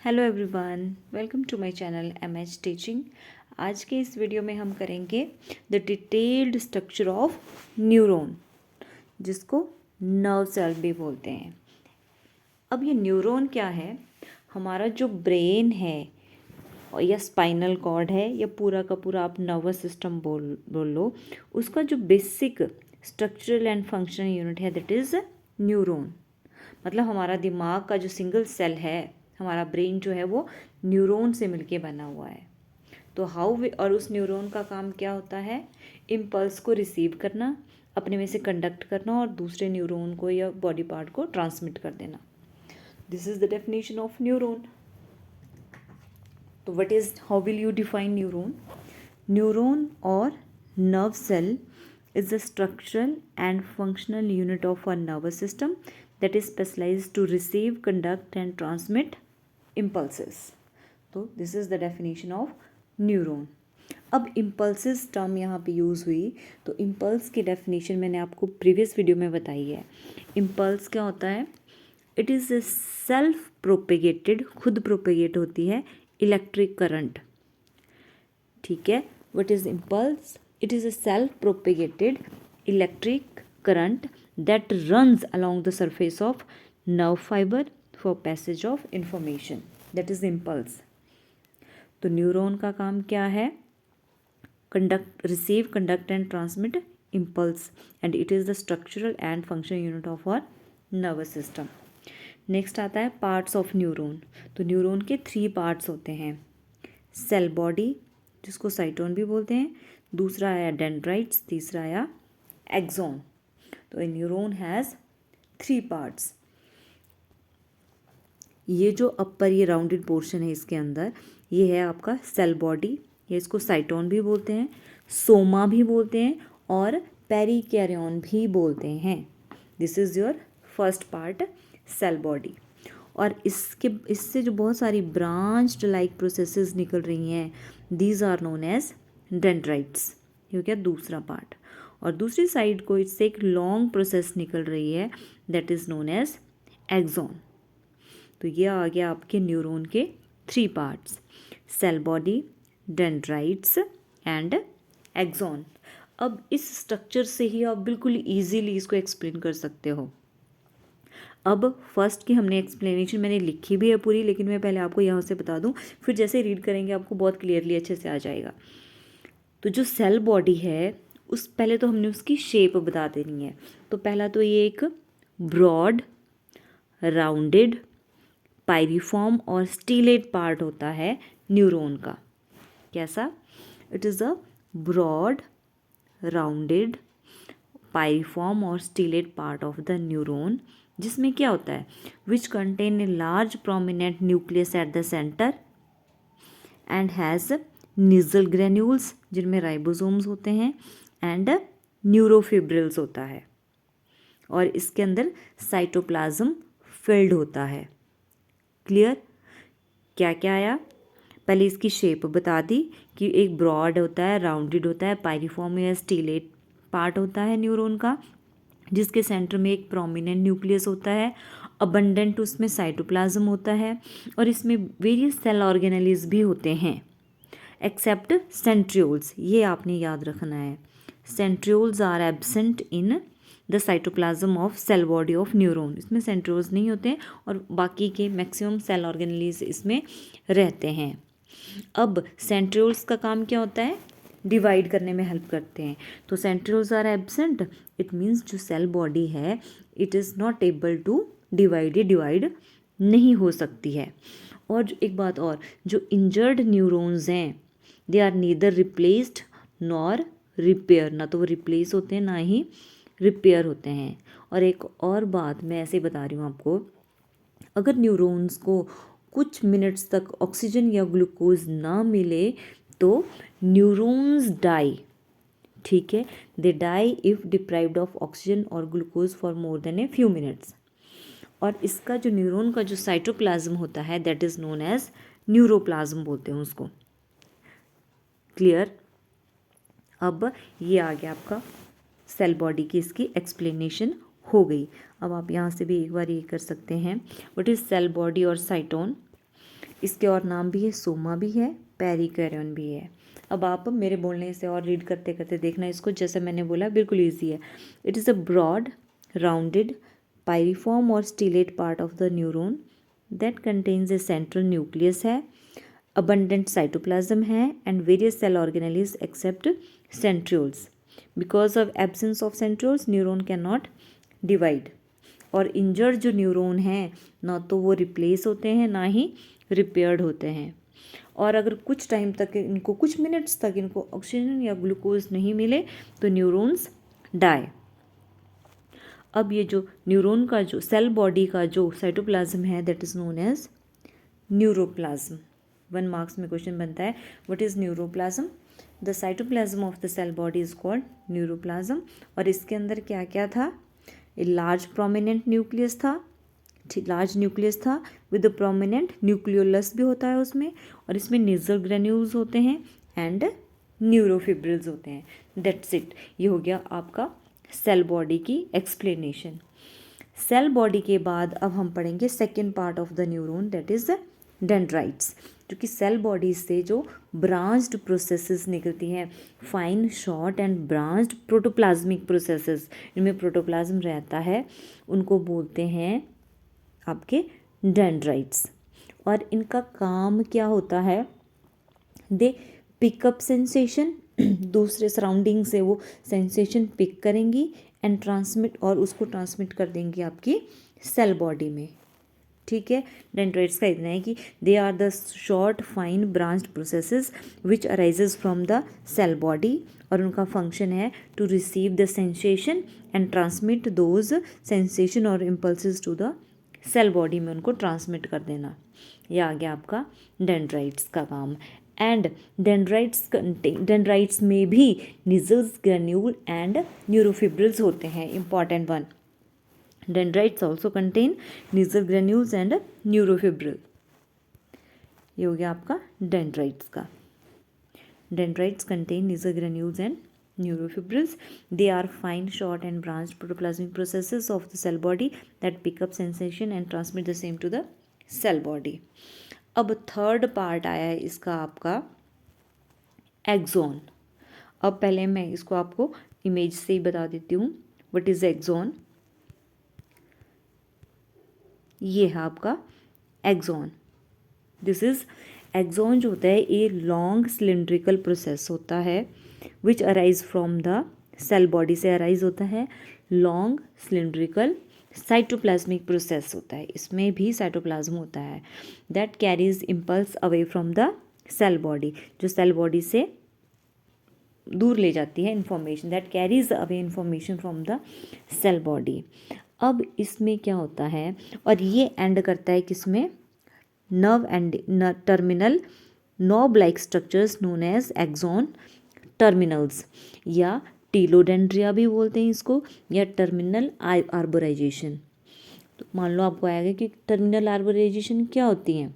Hello everyone, welcome to my channel MH teaching. आज के इस वीडियो में हम करेंगे the detailed structure of neuron, जिसको नर्व सेल भी बोलते हैं। अब ये न्यूरॉन क्या है? हमारा जो ब्रेन है या स्पाइनल कॉर्ड है या पूरा का पूरा आप नर्वस सिस्टम बोल लो, उसका जो basic structural and functional unit है दैट इज़ न्यूरॉन। मतलब हमारा दिमाग का जो सिंगल सेल है, हमारा ब्रेन जो है वो न्यूरॉन से मिलके बना हुआ है। तो और उस न्यूरॉन का काम क्या होता है? इम्पल्स को रिसीव करना, अपने में से कंडक्ट करना और दूसरे न्यूरॉन को या बॉडी पार्ट को ट्रांसमिट कर देना। This is the definition of neuron. तो how will you define neuron? Neuron और nerve cell is the structural and functional unit of our nervous system that is specialized to receive, conduct and transmit impulses. तो this is the definition of neuron. अब impulses term यहाँ पे use हुई, तो impulse की definition मैंने आपको previous video में बताई है। impulse क्या होता है? इट इज़ सेल्फ प्रोपेगेटेड, खुद प्रोपेगेट होती है इलेक्ट्रिक करंट। ठीक है, what is impulse? It is a self-propagated electric current that runs along the surface of nerve fiber for passage of information. That is impulse. तो neuron का काम क्या है? receive, conduct and transmit impulse, and it is the structural and functional unit of our nervous system. Next आता है parts of neuron. तो neuron के 3 parts होते हैं। सेल बॉडी, जिसको साइटोन भी बोलते हैं, दूसरा आया डेंड्राइट्स, तीसरा आया एक्सॉन। तो ए न्यूरॉन हैज़ 3 पार्ट्स। ये जो अपर ये राउंडेड पोर्शन है इसके अंदर, ये है आपका सेल बॉडी, ये इसको साइटोन भी बोलते हैं, सोमा भी बोलते हैं और पेरिकैरियन भी बोलते हैं। This is your first part, cell body. और इससे जो बहुत सारी ब्रांच्ड लाइक प्रोसेसेस निकल रही हैं, these are known as dendrites. ये हो गया दूसरा पार्ट। और दूसरी साइड को इससे एक लॉन्ग प्रोसेस निकल रही है, that is known as axon. तो ये आ गया आपके न्यूरॉन के 3 parts, cell body, dendrites and axon. अब इस स्ट्रक्चर से ही आप बिल्कुल ईजीली इसको एक्सप्लेन कर सकते हो। अब फर्स्ट की हमने एक्सप्लेनेशन मैंने लिखी भी है पूरी, लेकिन मैं पहले आपको यहाँ से बता दूँ, फिर जैसे रीड करेंगे आपको बहुत क्लियरली अच्छे से आ जाएगा। तो जो सेल बॉडी है, उस पहले तो हमने उसकी शेप बता देनी है। तो पहला तो ये एक ब्रॉड, राउंडेड, पायरिफॉर्म और स्टीलेट पार्ट होता है न्यूरॉन का। कैसा? It is a broad, rounded, pyriform और stellate part of the neuron, जिसमें क्या होता है? Which contain a large prominent nucleus at the centre and has Nissl granules, जिनमें राइबोसोम्स होते हैं, एंड न्यूरोफिब्रिल्स होता है। और इसके अंदर साइटोप्लाज्म फिल्ड होता है। क्लियर? क्या क्या आया? पहले इसकी शेप बता दी कि एक ब्रॉड होता है, राउंडेड होता है, पायरिफॉर्म या स्टीलेट पार्ट होता है न्यूरॉन का, जिसके सेंटर में एक प्रोमिनेंट न्यूक्लियस होता है, अबंडेंट उसमें साइटोप्लाज्म होता है, और इसमें वेरियस सेल ऑर्गेनेल्स भी होते हैं एक्सेप्ट सेंट्रियोल्स। ये आपने याद रखना है, centrioles are absent in the cytoplasm of cell body of neuron. इसमें सेंट्रियोल्स नहीं होते और बाकी के मैक्सिमम सेल ऑर्गेनेल्स इसमें रहते हैं। अब सेंट्रियोल्स का काम क्या होता है? डिवाइड करने में हेल्प करते हैं। तो centrioles are absent, it means जो सेल बॉडी है it is not able to divide नहीं हो सकती है। और एक बात और, जो इंजर्ड न्यूरॉन्स हैं they are neither replaced nor repair, ना तो वो रिप्लेस होते हैं ना ही रिपेयर होते हैं। और एक और बात मैं ऐसे बता रही हूँ आपको, अगर न्यूरॉन्स को कुछ मिनट्स तक ऑक्सीजन या ग्लूकोज ना मिले तो न्यूरॉन्स डाई। ठीक है, they die if deprived of oxygen और glucose for more than a few minutes. और इसका जो न्यूरॉन का जो साइटोप्लाज्म होता है that is known as neuroplasm बोलते हैं उसको। क्लियर? अब ये आ गया आपका सेल बॉडी की, इसकी एक्सप्लेनेशन हो गई। अब आप यहाँ से भी एक बार ये कर सकते हैं, व्हाट इज़ सेल बॉडी और साइटोन? इसके और नाम भी है, सोमा भी है, पेरिकैरियन भी है। अब आप मेरे बोलने से और रीड करते करते देखना इसको, जैसे मैंने बोला बिल्कुल ईजी है। It is a broad rounded pyriform और stellate part of the neuron that contains a central nucleus है, abundant cytoplasm है and various cell organelles except centrioles. Because of absence of centrioles neuron cannot divide. और injured जो neuron हैं ना तो वो replace होते हैं ना ही रिपेयर्ड होते हैं, और अगर कुछ टाइम तक इनको, कुछ मिनट्स तक इनको ऑक्सीजन या ग्लूकोज नहीं मिले तो न्यूरॉन्स डाई। अब ये जो न्यूरॉन का जो सेल बॉडी का जो साइटोप्लाज्म है that is known as neuroplasm. 1 marks में क्वेश्चन बनता है what is neuroplasm. The cytoplasm of the cell body is called neuroplasm. और इसके अंदर क्या क्या था, ए लार्ज प्रोमिनेंट न्यूक्लियस था, लार्ज न्यूक्लियस था विद प्रोमिनेंट न्यूक्लियोलस भी होता है उसमें, और इसमें नेजल ग्रेन्यूल्स होते हैं एंड न्यूरोफिब्रिल्स होते हैं। दैट्स इट, ये हो गया आपका सेल बॉडी की एक्सप्लेनेशन। सेल बॉडी के बाद अब हम पढ़ेंगे second part of the neuron that is dendrites, जो कि सेल बॉडी से जो ब्रांच्ड प्रोसेसेस निकलती हैं, fine short and branched protoplasmic processes, इनमें प्रोटोप्लाज्म रहता है, उनको बोलते हैं आपके डेंड्राइट्स। और इनका काम क्या होता है, दे पिकअप सेंसेशन, दूसरे सराउंडिंग से वो सेंसेशन पिक करेंगी एंड ट्रांसमिट, और उसको ट्रांसमिट कर देंगी आपकी सेल बॉडी में। ठीक है, डेंड्राइट्स का इतना है कि they are the short fine branched processes which arises from the cell body, और उनका फंक्शन है to receive the sensation and transmit those sensation और impulses to the cell body में, उनको ट्रांसमिट कर देना। ये आ गया आपका डेंड्राइट्स का काम। एंड डेंड्राइट्स में भी निजल्स ग्रेन्यूल एंड न्यूरोफिब्रिल्स होते हैं, important one. Dendrites also contain Nissl granules and neurofibril. ये हो गया आपका डेंड्राइट्स का। Dendrites contain Nissl granules and neurofibrils. They are fine, short and branched protoplasmic processes of the cell body that pick up sensation and transmit the same to the cell body. अब third part आया है इसका आपका axon. अब पहले मैं इसको आपको इमेज से ही बता देती हूँ व्हाट इज एक्सॉन। ये है आपका एक्सॉन। दिस इज एक्सॉन जो होता है ये लॉन्ग सिलेंड्रिकल प्रोसेस होता है which arise from the cell body से अराइज होता है। लॉन्ग सिलेंड्रिकल साइटोप्लाज्मिक प्रोसेस होता है, इसमें भी साइटोप्लाज्म होता है। That carries impulse away from the cell body, जो सेल बॉडी से दूर ले जाती है information, that carries away information from the cell body. अब इसमें क्या होता है, और ये एंड करता है किसमें, nerve end terminal knob like structures known as axon terminals, या टीलोडेंड्रिया भी बोलते हैं इसको, या टर्मिनल आर्बोराइजेशन। तो मान लो आपको आएगा कि टर्मिनल आर्बोराइजेशन क्या होती है,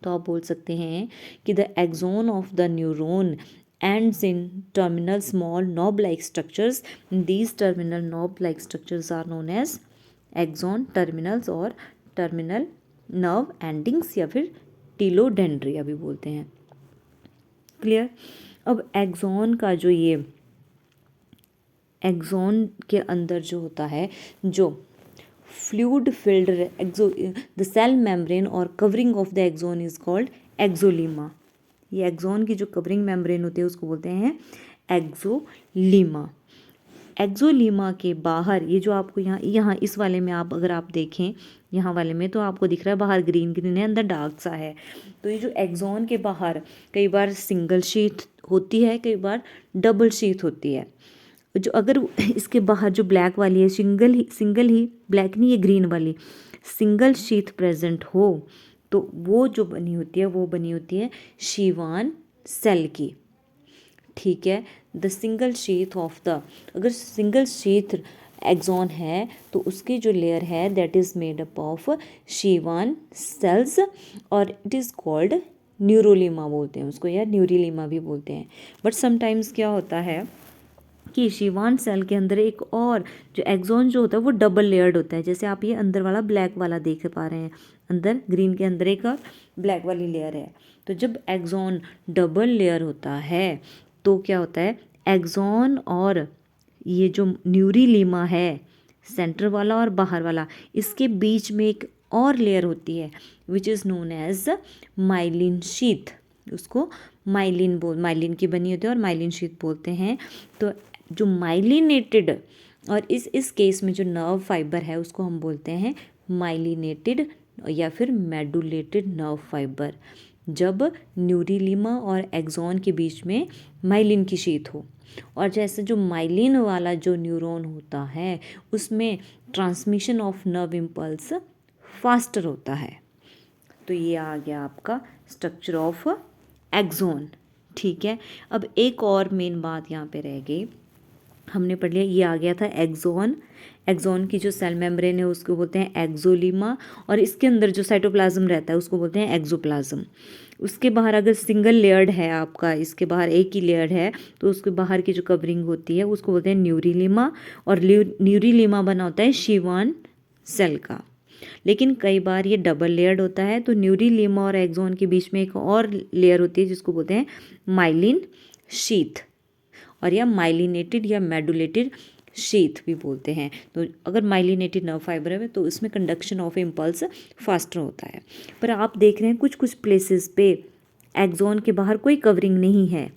तो आप बोल सकते हैं कि the axon of the neuron ends in terminal small knob-like structures. These terminal knob-like structures are known as axon terminals और terminal nerve endings, या फिर टीलोडेंड्रिया भी बोलते हैं। क्लियर। अब एक्सॉन का जो ये एक्सॉन के अंदर जो होता है, जो fluid filled axon the cell membrane और covering of the axon is called axolemma. ये एक्सॉन की जो कवरिंग मेम्ब्रेन होती है उसको बोलते हैं एक्सोलीमा। एक्सोलीमा के बाहर ये जो आपको यहाँ इस वाले में आप अगर आप देखें, यहाँ वाले में तो आपको दिख रहा है बाहर ग्रीन ग्रीन है, अंदर डार्क सा है। तो ये जो एक्सॉन के बाहर कई बार सिंगल शीथ होती है, कई बार डबल शीथ होती है। जो अगर इसके बाहर जो ब्लैक वाली है, सिंगल ही ब्लैक नहीं, ये ग्रीन वाली सिंगल शीथ प्रेजेंट हो, तो वो जो बनी होती है वो बनी होती है शीवान सेल की। ठीक है, the single sheath of the, अगर सिंगल शीथ एक्सॉन है तो उसकी जो लेयर है that is made up of Schwann cells, और इट इज़ कॉल्ड न्यूरोलीमा बोलते हैं उसको, या न्यूरीलीमा भी बोलते हैं। बट समटाइम्स क्या होता है कि शीवान सेल के अंदर एक और जो एक्सॉन जो होता है वो डबल लेयर्ड होता है। जैसे आप ये अंदर वाला ब्लैक वाला देख पा रहे हैं, अंदर ग्रीन के अंदर एक और ब्लैक वाली लेयर है। तो जब एक्सॉन डबल लेयर होता है तो क्या होता है, एक्सॉन और ये जो न्यूरीलीमा है सेंटर वाला और बाहर वाला, इसके बीच में एक और लेयर होती है which is known as myelin sheath. उसको माइलिन की बनी होती है और माइलिन शीथ बोलते हैं। तो जो माइलिनेटेड, और इस केस में जो नर्व फाइबर है उसको हम बोलते हैं माइलिनेटेड या फिर मेडुलेटेड नर्व फाइबर। जब न्यूरीलीमा और एक्सॉन के बीच में माइलिन की शीथ हो, और जैसे जो माइलिन वाला जो न्यूरॉन होता है उसमें transmission of nerve impulse faster होता है। तो ये आ गया आपका स्ट्रक्चर ऑफ एक्सॉन। ठीक है, अब एक और मेन बात यहाँ पे रह गई, हमने पढ़ लिया, ये आ गया था एक्सॉन। एक्सॉन की जो सेल मेम्ब्रेन है उसको बोलते हैं एक्सोलीमा, और इसके अंदर जो साइटोप्लाज्म रहता है उसको बोलते हैं एक्सोप्लाज्म। उसके बाहर अगर सिंगल लेयर्ड है आपका, इसके बाहर एक ही लेयर है, तो उसके बाहर की जो कवरिंग होती है उसको बोलते हैं न्यूरीलीमा, और न्यूरीलीमा बना होता है शीवान सेल का। लेकिन कई बार ये डबल लेयर्ड होता है, तो न्यूरीलीमा और एक्सॉन के बीच में एक और लेयर होती है जिसको बोलते हैं माइलिन शीथ, और या माइलिनेटेड या मेडुलेटेड शीथ भी बोलते हैं। तो अगर माइलिनेटेड नर्व फाइबर है तो इसमें कंडक्शन ऑफ इम्पल्स फास्टर होता है। पर आप देख रहे हैं कुछ कुछ प्लेसेस पे एक्सॉन के बाहर कोई कवरिंग नहीं है,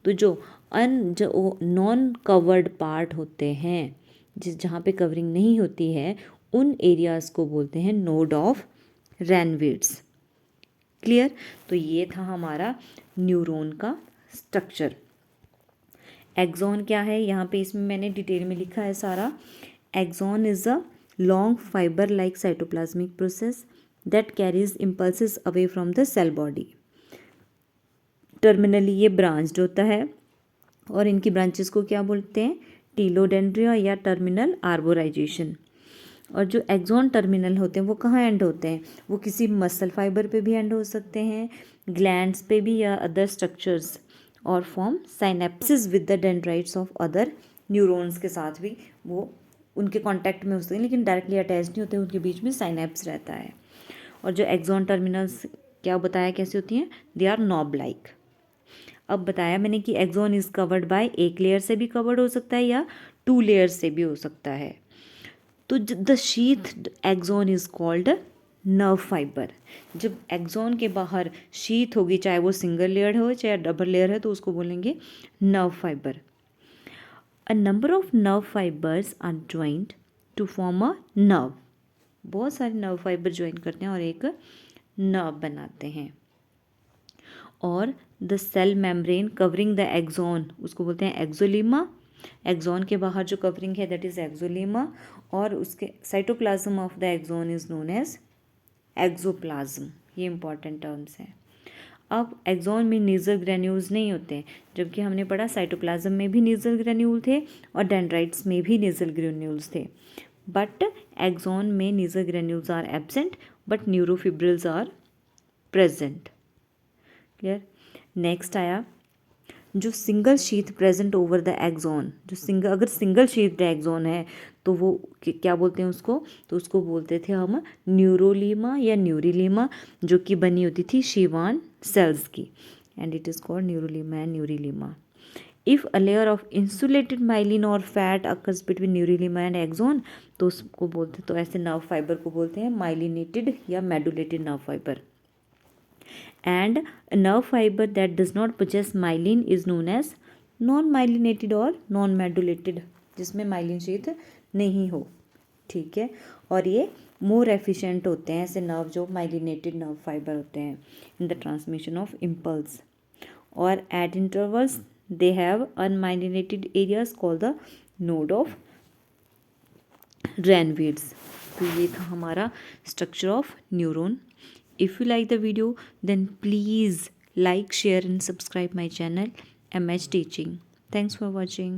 तो जो नॉन कवर्ड पार्ट होते हैं, जहाँ पे कवरिंग नहीं होती है, उन एरियाज़ को बोलते हैं नोड ऑफ रैनविट्ज़। क्लियर? तो ये था हमारा न्यूरॉन का स्ट्रक्चर। एक्सॉन क्या है, यहाँ पे इसमें मैंने डिटेल में लिखा है सारा। Axon is a long fibre like cytoplasmic process that carries impulses away from the cell body. Terminally ये ब्रांच्ड होता है, और इनकी ब्रांचेस को क्या बोलते हैं, टीलोडेंड्रिया या टर्मिनल आर्बोराइजेशन। और जो एक्सॉन टर्मिनल होते हैं वो कहाँ एंड होते हैं, वो किसी मसल फाइबर पे भी एंड हो सकते हैं, ग्लैंड्स पे भी, या अदर स्ट्रक्चर्स, और form synapsis with the dendrites of other neurons के साथ भी वो उनके कांटेक्ट में होते हैं, लेकिन डायरेक्टली अटैच नहीं होते, उनके बीच में साइनेप्स रहता है। और जो एक्सॉन टर्मिनल्स क्या बताया कैसे होती हैं, दे आर नॉब लाइक। अब बताया मैंने कि एक्सॉन इज कवर्ड बाय, एक लेयर से भी कवर्ड हो सकता है या 2 लेयर से भी हो सकता है। तो the sheath axon is called nerve fibre. जब एक्सॉन के बाहर शीथ होगी, चाहे वो सिंगल लेयर हो चाहे डबल लेयर है, तो उसको बोलेंगे nerve fibre. A number of nerve fibres are joint to form a nerve. बहुत सारे नर्व फाइबर ज्वाइन करते हैं और एक नर्व बनाते हैं। और the cell membrane covering the axon उसको बोलते हैं एक्सोलीमा। एक्सॉन के बाहर जो कवरिंग है दैट इज एक्सोलीमा, और उसके cytoplasm of the axon is known as axoplasm. ये इंपॉर्टेंट टर्म्स हैं। अब एक्सॉन में नीजल ग्रेन्यूल्स नहीं होते हैं, जबकि हमने पढ़ा साइटोप्लाज्म में भी नीजल ग्रेन्यूल थे और डेंड्राइट्स में भी नीजल ग्रेन्यूल्स थे। बट एक्सॉन में Nissl granules are absent but neurofibrils are present. Clear? Next आया जो single sheath present over the axon. जो अगर सिंगल शीथ एक्सॉन है तो वो क्या बोलते हैं उसको, तो उसको बोलते थे हम न्यूरोलीमा या न्यूरीलीमा, जो कि बनी होती थी शीवान सेल्स की, and it is called neurolemma and neurilemma. If a layer of insulated myelin और fat occurs between neurilemma and axon, तो उसको बोलते, तो ऐसे नर्व फाइबर को बोलते हैं माइलिनेटेड या medullated nerve fibre. And a nerve fiber that does not possess myelin is known as non-myelinated और non-medulated, जिसमें माइलिन शीथ नहीं हो। ठीक है, और ये मोर एफिशिएंट होते हैं ऐसे नर्व जो माइलिनेटेड नर्व फाइबर होते हैं in the transmission of impulse, और at intervals they have unmyelinated areas called the node of Ranvier. तो ये था हमारा structure of neuron. If you like the video, then please like, share and subscribe my channel MH Teaching. Thanks for watching.